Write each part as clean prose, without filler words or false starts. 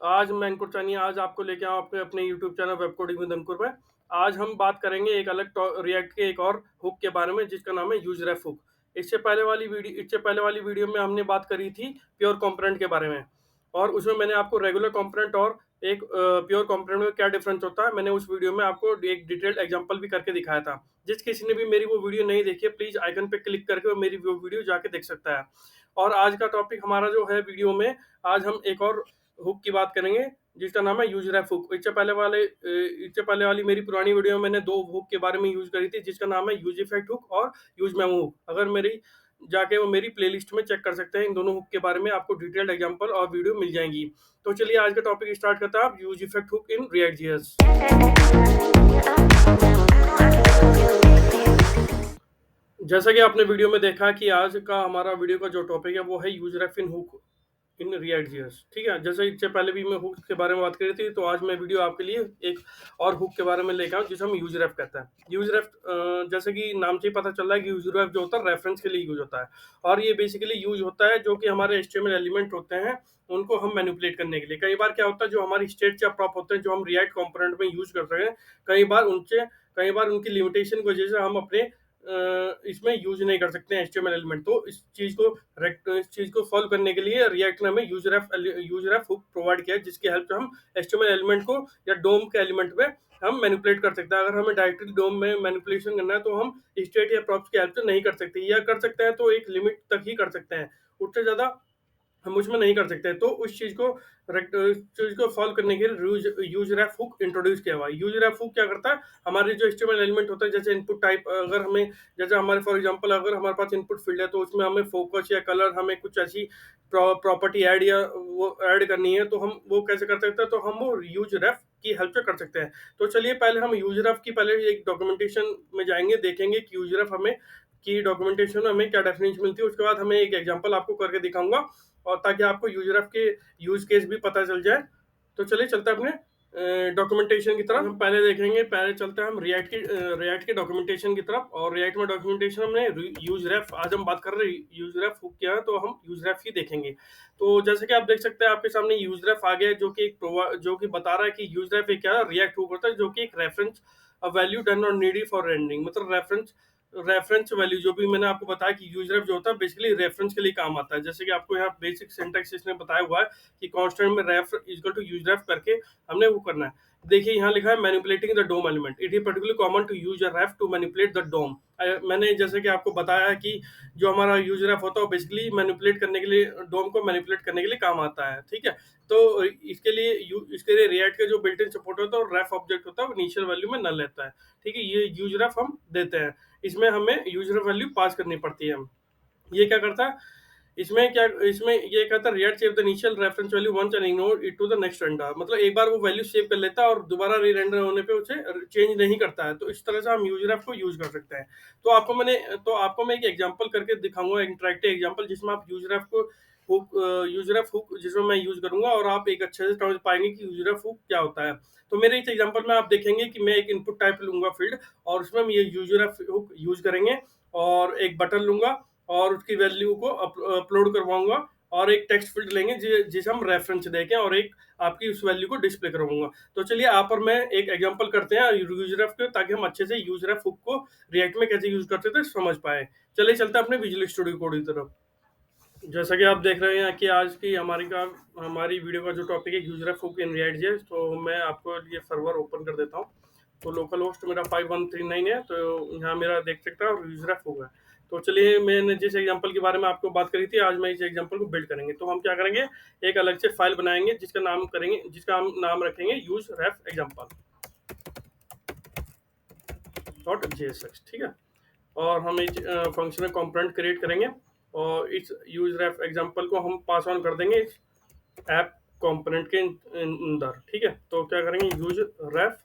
आज मैं अंकुर चानिया आज आपको लेके आऊँ आपके अपने YouTube channel web coding with Ankur में। आज हम बात करेंगे एक अलग रिएक्ट के एक और हुक के बारे में जिसका नाम है यूजरेफ हुक। इससे पहले वाली वीडियो में हमने बात करी थी प्योर कंपोनेंट के बारे में, और उसमें मैंने आपको रेगुलर कंपोनेंट और एक प्योर कंपोनेंट में क्या डिफरेंस होता है, मैंने उस वीडियो में आपको एक डिटेल्ड एग्जांपल भी करके दिखाया था। जिस किसी ने भी मेरी वो वीडियो नहीं देखी है, प्लीज आइकन पे क्लिक करके वो मेरी वो वीडियो जाके देख सकता है। और आज का टॉपिक हमारा जो है वीडियो में, आज हम एक और हुक की बात करेंगे जिसका नाम है यूजरेफ हुक। इससे पहले वाली मेरी पुरानी वीडियो में मैंने दो हुक के बारे में यूज करी थी जिसका नाम है यूज इफेक्ट हुक और यूज मेमो हुक। अगर मेरी जाके वो मेरी प्लेलिस्ट में चेक कर सकते हैं, इन दोनों हुक के बारे में आपको डिटेल्ड एग्जांपल और वीडियो मिल जाएंगी। तो चलिए आज का टॉपिक स्टार्ट करते हैं। Use effect hook in React JS. जैसा कि आपने वीडियो में देखा कि आज का हमारा वीडियो का जो टॉपिक है वो है यूजरेफ इन हुक इन रिएक्ट जेएस। ठीक है, जैसे इससे पहले भी मैं हुक के बारे में बात करी थी, तो आज मैं वीडियो आपके लिए एक और हुक के बारे में लेकर आऊँ जिसे हम यूजरेफ कहते हैं। यूजरेफ जैसे कि नाम से ही पता चल रहा है कि यूजरेफ जो होता है रेफरेंस के लिए यूज होता है, और ये बेसिकली यूज होता है जो कि हमारे एचटीएमएल एलिमेंट होते हैं उनको हम मैनिपुलेट करने के लिए। कई बार क्या होता है, जो हमारी स्टेट या प्रॉप होते हैं जो हम रिएक्ट कंपोनेंट में यूज करते हैं, कई बार उनकी लिमिटेशन की वजह से हम अपने इसमें यूज नहीं कर सकते हैं एचटीएमएल एलिमेंट। तो इस चीज को सॉल्व करने के लिए रिएक्ट ने हमें यूजरेफ हुक प्रोवाइड किया है, जिसकी हेल्प से हम एचटीएमएल एलिमेंट को या डोम के एलिमेंट में हम मैनिपुलेट कर सकते हैं। अगर हमें डायरेक्टली डोम में मैनिपुलेशन करना है तो हम स्टेट या प्रॉप्स की हेल्प से नहीं कर सकते, या कर सकते हैं तो एक लिमिट तक ही कर सकते हैं, उससे ज्यादा हम उसमें नहीं कर सकते। तो उस चीज को सॉल्व करने के लिए यूजरेफ हुक इंट्रोड्यूस किया हुआ है। यूजरेफ हुक क्या करता है, हमारे जो एचटीएमएल एलिमेंट होता है जैसे इनपुट टाइप, अगर हमें जैसे हमारे फॉर एग्जांपल अगर हमारे पास इनपुट फील्ड है तो उसमें हमें फोकस या कलर, हमें कुछ ऐसी प्रॉपर्टी ऐड या वो ऐड करनी है, तो हम वो कैसे कर सकते हैं, तो हम वो यूजरेफ की हेल्प से कर सकते हैं। तो चलिए पहले हम यूजरेफ की पहले एक डॉक्यूमेंटेशन में जाएंगे, देखेंगे कि यूजरेफ हमें की डॉक्यूमेंटेशन में हमें क्या डेफिनेशन मिलती है। उसके बाद हमें एक एग्जांपल आपको करके दिखाऊंगा, और ताकि आपको यूजरफ के यूज केस भी पता चल जाए। तो चलिए चलते हैं अपने डॉक्यूमेंटेशन की तरफ। हम पहले देखेंगे, पहले चलते हैं हम रिएक्ट के डॉक्यूमेंटेशन की तरफ। और रिएक्ट में डॉक्यूमेंटेशन हमने यूजरेफ, आज हम बात कर रहे हैं यूजरेफ हुक क्या है, तो हम यूजरेफ ही देखेंगे। तो जैसे कि आप देख सकते हैं आपके सामने यूजरेफ आ गया है, जो कि बता रहा है कि यूजरेफ एक क्या रिएक्ट हुक होता है, जो कि एक रेफरेंस वैल्यू डन और नीडी फॉर रेंडरिंग, मतलब रेफरेंस वैल्यू, जो भी मैंने आपको बताया कि यूजरेफ जो होता है बेसिकली रेफरेंस के लिए काम आता है। जैसे कि आपको यहाँ बेसिक सिंटैक्स इसने बताया हुआ है कि कांस्टेंट में रेफ इक्वल टू यूजरेफ करके हमने वो करना है। देखिए यहाँ लिखा है manipulating the DOM element, it is particularly common to use a ref to manipulate the DOM. मैंने जैसे कि आपको बताया है कि जो हमारा यूज रेफ होता है वो बेसिकली मैनिपुलेट करने के लिए, डोम को मैनिपुलेट करने के लिए काम आता है। ठीक है, तो इसके लिए रिएक्ट का जो बिल्ट इन सपोर्ट होता है और रेफ ऑब्जेक्ट होता है वो इनिशियल वैल्यू में नल रहता है। ठीक है, ये यूज रेफ हम देते हैं, इसमें हमें यूजर वैल्यू पास करनी पड़ती है। ये क्या करता है, इसमें ये कहता है React save the initial reference value once and ignore it to the next render, मतलब एक बार वो वैल्यू सेव कर लेता है और दोबारा री रेंडर होने पे उसे चेंज नहीं करता है। तो इस तरह से हम यूजर को यूज कर सकते हैं। तो आपको मैं एक एग्जांपल करके दिखाऊंगा, इंटरेक्टिव एग्जांपल, जिसमें आप यूजर हुक जिसमें मैं यूज करूंगा, और आप एक अच्छे से समझ पाएंगे कि यूजर हुक क्या होता है। तो मेरे इस एग्जांपल में आप देखेंगे कि मैं एक इनपुट टाइप लूंगा फील्ड, और उसमें हम ये यूजर हुक यूज करेंगे, और एक बटन लूंगा और उसकी वैल्यू को अपलोड करवाऊंगा, और एक टेक्स्ट फील्ड लेंगे जिसे हम रेफरेंस देखें, और एक आपकी उस वैल्यू को डिस्प्ले करवाऊंगा। तो चलिए आप और मैं एक एग्जांपल करते हैं यूजरएफ के, ताकि हम अच्छे से यूजरएफ हुक को रिएक्ट में कैसे यूज करते थे समझ पाए। चलिए चलते हैं अपने विजुअल स्टूडियो कोड की तरफ। जैसा कि आप देख रहे हैं कि आज की हमारी वीडियो का जो टॉपिक है यूजरएफ हुक इन रिएक्ट जेएस, तो मैं आपको ये सर्वर ओपन कर देता हूँ। तो लोकल होस्ट मेरा 5139 है, तो यहाँ मेरा देख सकता है और यूजरएफ होगा। तो चलिए मैंने जिस एग्जांपल के बारे में आपको बात करी थी, आज मैं इस एग्जांपल को बिल्ड करेंगे। तो हम क्या करेंगे, एक अलग से फाइल बनाएंगे जिसका हम नाम रखेंगे यूज रेफ एग्जांपल .jsx। ठीक है, और हम इस फंक्शन में कंपोनेंट क्रिएट करेंगे, और इस यूज रेफ एग्जांपल को हम पास ऑन कर देंगे इस ऐप कंपोनेंट के अंदर। ठीक है, तो क्या करेंगे, यूज रेफ,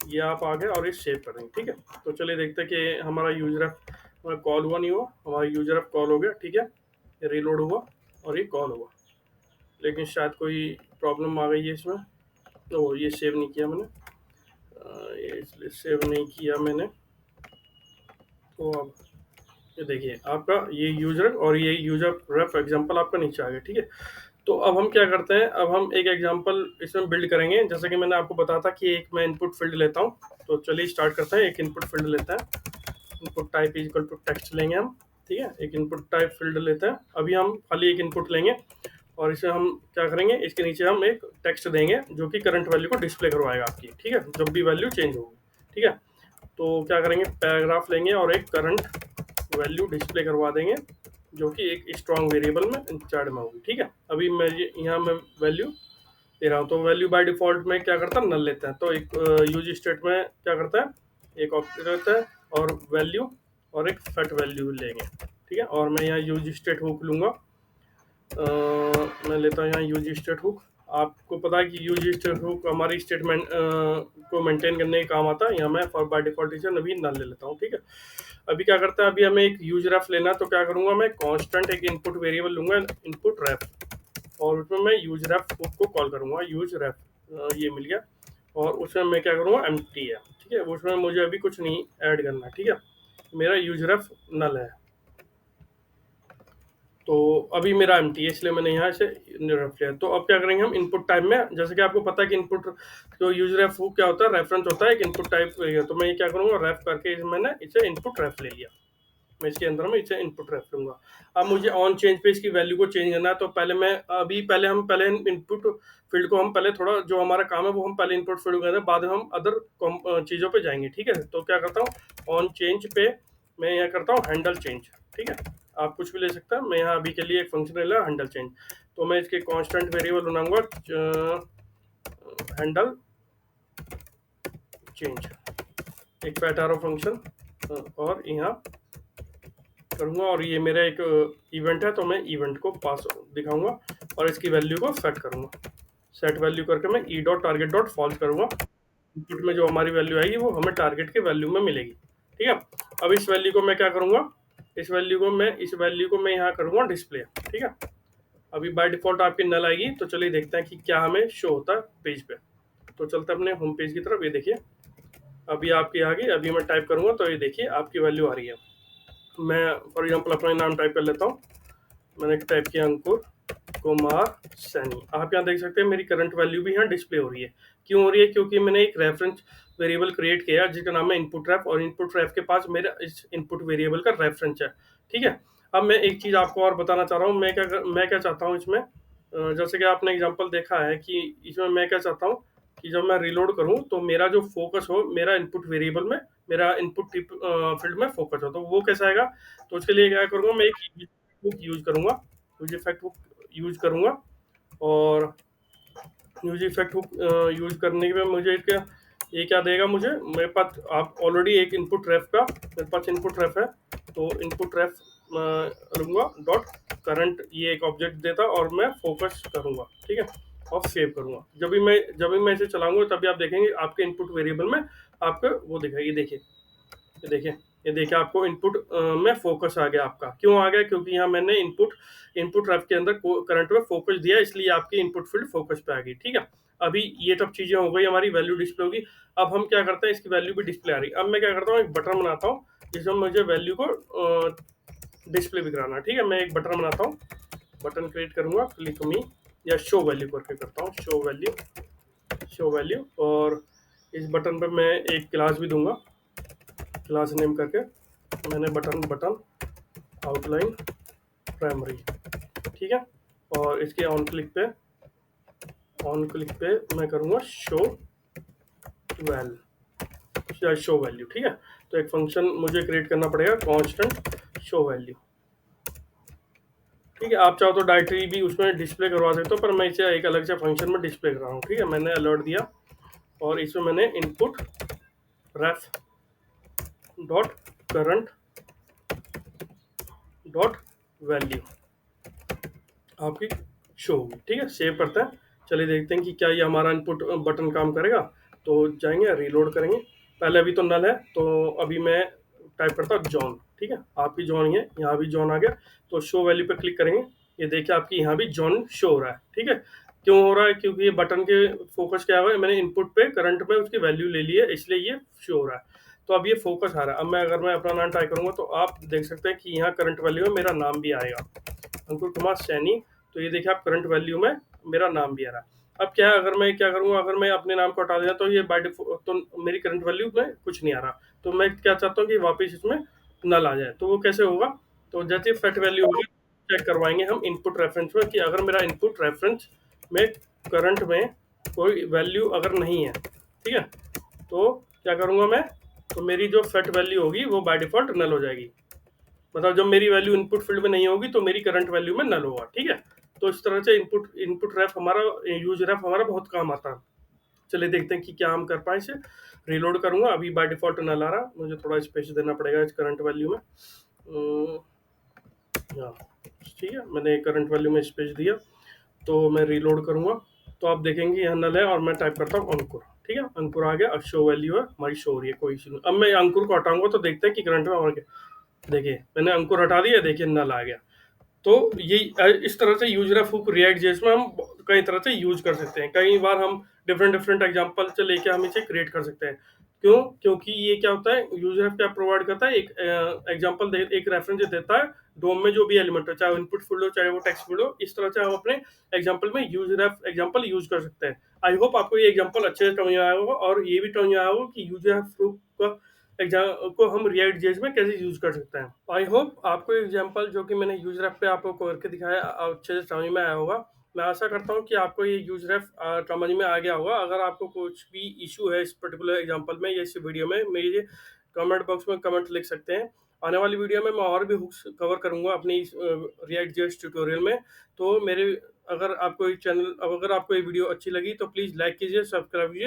ये आप आ गए और ये सेव कर देंगे। ठीक है, तो चलिए देखते हैं कि हमारा यूजर एफ कॉल हुआ नहीं हुआ। हमारा यूजर एफ कॉल हो गया। ठीक है, ये रीलोड हुआ और ये कॉल हुआ, लेकिन शायद कोई प्रॉब्लम आ गई है इसमें। तो ये सेव नहीं किया मैंने, ये इसलिए सेव नहीं किया मैंने। तो अब ये देखिए आपका ये यूजर और ये यूजर रेफ एग्जांपल आपका नीचे आ गया। ठीक है, तो अब हम क्या करते हैं, अब हम एक एग्जांपल इसमें बिल्ड करेंगे। जैसे कि मैंने आपको बताया था कि एक मैं इनपुट फील्ड लेता हूँ, तो चलिए स्टार्ट करते हैं। एक इनपुट फील्ड लेते हैं, input type is equal to text लेंगे हम, ठीक है। एक इनपुट टाइप फील्ड लेते हैं, अभी हम खाली एक इनपुट लेंगे और इसे हम क्या करेंगे, इसके नीचे हम एक टेक्स्ट देंगे जो कि करंट वैल्यू को डिस्प्ले करवाएगा आपकी, ठीक है, जब भी वैल्यू चेंज होगी, ठीक है। तो क्या करेंगे, पैराग्राफ लेंगे और एक करंट वैल्यू डिस्प्ले करवा देंगे जो कि एक स्ट्रॉन्ग वेरिएबल में इंचार्ड में होगी, ठीक है। अभी मैं यहाँ मैं वैल्यू दे रहा हूँ, तो वैल्यू बाय डिफॉल्ट में क्या करता है, नल लेता है। तो एक यूज स्टेट में क्या करता है, एक ऑब्जेक्ट रहता है और वैल्यू और एक सेट वैल्यू लेंगे, ठीक है। और मैं यहाँ यूज स्टेट हुक लूँगा, मैं लेता हूँ यहाँ यूज स्टेट हुक। आपको पता है कि यूज स्टेट हुक हमारी स्टेटमेंट को मेंटेन करने का काम आता है। यहाँ मैं फॉर बाय डिफॉल्ट टीचर अभी नल ले लेता हूँ, ठीक है। अभी क्या करता है, अभी हमें एक यूज रेफ लेना है, तो क्या करूँगा, मैं कांस्टेंट एक इनपुट वेरिएबल लूँगा, इनपुट रेफ, और उसमें मैं यूज रेफ हुक को कॉल करूँगा, यूज रेफ, ये मिल गया। और उसमें मैं क्या करूँगा, एम्प्टी है, ठीक है, उसमें मुझे अभी कुछ नहीं ऐड करना, ठीक है, मेरा यूज रेफ नल है। तो अभी मेरा एम्प्टी है, इसलिए मैंने यहाँ से रख लिया। तो अब क्या करेंगे हम इनपुट टाइप में, जैसे कि आपको पता है कि इनपुट जो यूज रेफ हुक क्या होता है, रेफरेंस होता है एक इनपुट टाइप। तो मैं ये क्या करूँगा, रेफ करके मैंने इसे इनपुट रेफ ले लिया, मैं इसके अंदर में इसे इनपुट रेफ लूंगा। अब मुझे ऑन चेंज पे इसकी वैल्यू को चेंज करना है, तो पहले हम इनपुट फील्ड को हम पहले थोड़ा जो हमारा काम है वो हम पहले इनपुट फील्ड करें, बाद में हम अदर चीज़ों पे जाएंगे, ठीक है। तो क्या करता हूँ, ऑन चेंज पे मैं यहाँ करता हूँ हैंडल चेंज, ठीक है। आप कुछ भी ले सकते हैं, मैं यहाँ अभी के लिए एक फंक्शन ले लिया हैंडल चेंज। तो मैं इसके कांस्टेंट वेरिएबल बनाऊंगा हैंडल चेंज, एक पैटारो फंक्शन, और यहाँ करूँगा, और ये मेरा एक इवेंट है, तो मैं इवेंट को पास दिखाऊंगा और इसकी वैल्यू को सेट करूँगा। सेट वैल्यू करके मैं E dot target dot false करूँगा। इनपुट में जो हमारी वैल्यू आएगी वो हमें टारगेट के वैल्यू में मिलेगी, ठीक है। अब इस वैल्यू को मैं क्या करूँगा, इस वैल्यू को मैं यहाँ करूँगा डिस्प्ले, ठीक है। अभी बाय डिफॉल्ट आपकी नल आएगी, तो चलिए देखते हैं कि क्या हमें शो होता है पेज पे। तो चलते हैं अपने होम पेज की तरफ, ये देखिए अभी आपकी आ गई। अभी मैं टाइप करूँगा तो ये देखिए आपकी वैल्यू आ रही है। मैं फॉर एग्जांपल अपना नाम टाइप कर लेता हूँ, मैंने टाइप किया अंकुर कुमार सैनी। आप यहाँ देख सकते हैं मेरी करंट वैल्यू भी यहाँ डिस्प्ले हो रही है। क्यों हो रही है, क्योंकि मैंने एक रेफरेंस वेरिएबल क्रिएट किया जिसका नाम है इनपुट रेफ, और इनपुट रेफ के पास मेरा इस इनपुट वेरिएबल का रेफरेंस है, ठीक है। अब मैं एक चीज़ आपको और बताना चाह रहा हूँ, मैं क्या चाहता हूँ इसमें, जैसे कि आपने एग्जाम्पल देखा है कि इसमें मैं क्या चाहता हूँ कि जब मैं रिलोड करूँ तो मेरा जो फोकस हो मेरा इनपुट वेरिएबल में, मेरा इनपुट टिप फील्ड में फोकस हो, तो वो कैसा आएगा। तो उसके लिए क्या करूँगा, मैं एक हुक यूज करूँगा, यूज इफेक्ट हुक यूज करूँगा। और यूज इफेक्ट हुक यूज करने के बाद मुझे ये क्या देगा, मुझे मेरे पास आप ऑलरेडी एक इनपुट रेफ का मेरे पास इनपुट रेफ है, तो इनपुट रेफ लूँगा डॉट करंट, ये एक ऑब्जेक्ट देता और मैं फोकस करूँगा, ठीक है, और सेव करूँगा। जब भी मैं इसे चलाऊंगा तभी आप देखेंगे आपके इनपुट वेरिएबल में आपको वो दिखेगा। ये देखिए आपको इनपुट में फोकस आ गया आपका। क्यों आ गया, क्योंकि यहाँ मैंने इनपुट रेफ के अंदर करंट में फोकस दिया, इसलिए आपकी इनपुट फील्ड फोकस पे आ गई, ठीक है। अभी ये सब चीज़ें हो गई, हमारी वैल्यू डिस्प्ले होगी। अब हम क्या करते हैं, इसकी वैल्यू भी डिस्प्ले आ रही है। अब मैं क्या करता हूँ, एक बटन बनाता हूँ जिसमें मुझे वैल्यू को डिस्प्ले भी कराना है, ठीक है। मैं एक बटन बनाता हूँ, बटन क्रिएट करूँगा, क्लिक मी या शो वैल्यू करके करता हूँ, शो वैल्यू। और इस बटन पर मैं एक क्लास भी दूंगा, क्लास नेम करके मैंने बटन आउटलाइन प्राइमरी, ठीक है। और इसके ऑन क्लिक पे मैं करूँगा शो वैल्यू, ठीक है। तो एक फंक्शन मुझे क्रिएट करना पड़ेगा कांस्टेंट शो वैल्यू, ठीक है। आप चाहो तो डायरेक्टरी भी उसमें डिस्प्ले करवा सकते हो, पर मैं इसे एक अलग से फंक्शन में डिस्प्ले कर रहा हूँ, ठीक है। मैंने अलर्ट दिया और इसमें मैंने इनपुट रेफ डॉट करंट डॉट वैल्यू आपकी शो होगी, ठीक है। सेव करते हैं, चलिए देखते हैं कि क्या ये हमारा इनपुट बटन काम करेगा। तो जाएंगे, रीलोड करेंगे। पहले अभी तो नल है, तो अभी मैं टाइप करता हूँ जॉन, ठीक है। आपकी जॉन ही है, यहाँ भी जॉन आ गया। तो शो वैल्यू पे क्लिक करेंगे, ये देखिए आपकी यहाँ भी जॉन शो हो रहा है, ठीक है। क्यों हो रहा है, क्योंकि ये बटन के फोकस क्या हुआ है, मैंने इनपुट पे करंट में उसकी वैल्यू ले ली है, इसलिए ये शो हो रहा है। तो अब ये फोकस आ रहा है। अब अगर मैं अपना नाम टाइप करूँगा तो आप देख सकते हैं कि यहाँ करंट वैल्यू में मेरा नाम भी आएगा, अंकुर कुमार सैनी। तो ये देखिए आप करंट वैल्यू में मेरा नाम भी आ रहा है। अब क्या है, अगर मैं क्या करूँगा, अगर मैं अपने नाम को हटा देता तो ये बाय डिफ़ॉल्ट तो मेरी करंट वैल्यू में कुछ नहीं आ रहा। तो मैं क्या चाहता हूँ कि वापस इसमें नल आ जाए। तो वो कैसे होगा? तो जैसे फेट वैल्यू होगी, चेक करवाएँगे हम इनपुट रेफ़रेंस में कि अगर मेरा इनपुट रेफ़रेंस में करंट में कोई वैल्यू अगर नहीं है, ठीक है? तो क्या करूँगा मैं? तो मेरी जो फेट वैल्यू होगी वो बाय डिफ़ॉल्ट नल हो जाएगी। मतलब जब मेरी वैल्यू इनपुट फ़ील्ड में नहीं होगी तो मेरी करंट वैल्यू में नल होगा, ठीक है? तो इस तरह से इनपुट इनपुट रेफ हमारा यूज़ रेफ हमारा बहुत काम आता है। चलिए देखते हैं कि क्या हम कर पाएँ इसे। रीलोड करूँगा, अभी बाय डिफ़ॉल्ट नल आ रहा, मुझे थोड़ा स्पेस देना पड़ेगा इस करंट वैल्यू में। हाँ, ठीक है, मैंने करंट वैल्यू में स्पेस दिया, तो मैं रीलोड करूँगा, तो आप देखेंगे यहाँ नल है और मैं टाइप करता हूँ अंकुर, ठीक है? अंकुर आ गया, अब शो वैल्यू है, हमारी शो हो रही है, कोई इश्यू नहीं। अब मैं अंकुर को हटाऊँगा तो देखते हैं कि करंट में हमारा क्या, देखिए मैंने अंकुर हटा दिया, देखिए नल आ गया। तो ये इस तरह से यूज रेफ हुक रिएक्ट जेएस में हम कई तरह से यूज कर सकते हैं। कई बार हम डिफरेंट डिफरेंट एग्जांपल से लेके हम इसे क्रिएट कर सकते हैं। क्यों? क्योंकि ये क्या होता है, यूज रेफ क्या प्रोवाइड करता है, एक एग्जांपल दे, एक रेफरेंस देता है डोम में जो भी एलिमेंट हो, चाहे वो इनपुट फील्ड हो चाहे वो टेक्स्ट फील्ड हो। इस तरह से हम अपने एग्जांपल में यूज रेफ एग्जांपल यूज कर सकते हैं। आई होप आपको ये एग्जांपल अच्छे से समझ में आया होगा और ये भी समझ में आया होगा कि यूज रेफ हुक का एग्जाम को हम रिएक्ट जेएस में कैसे यूज कर सकते हैं। आई होप आपको एग्जांपल जो कि मैंने यूज रेफ पे आपको करके दिखाया अच्छे से समझ में आया होगा। मैं आशा करता हूँ कि आपको ये यूज रेफ समझ में आ गया होगा। अगर आपको कुछ भी इशू है इस पर्टिकुलर एग्जांपल में या इस वीडियो में, मेरे कमेंट बॉक्स में कमेंट लिख सकते हैं। आने वाली वीडियो में मैं और भी हुक्स कवर करूंगा अपनी इस रिएक्ट जेएस ट्यूटोरियल में। तो मेरे अगर आपको ये चैनल अगर आपको ये वीडियो अच्छी लगी तो प्लीज़ लाइक कीजिए, सब्सक्राइब कीजिए।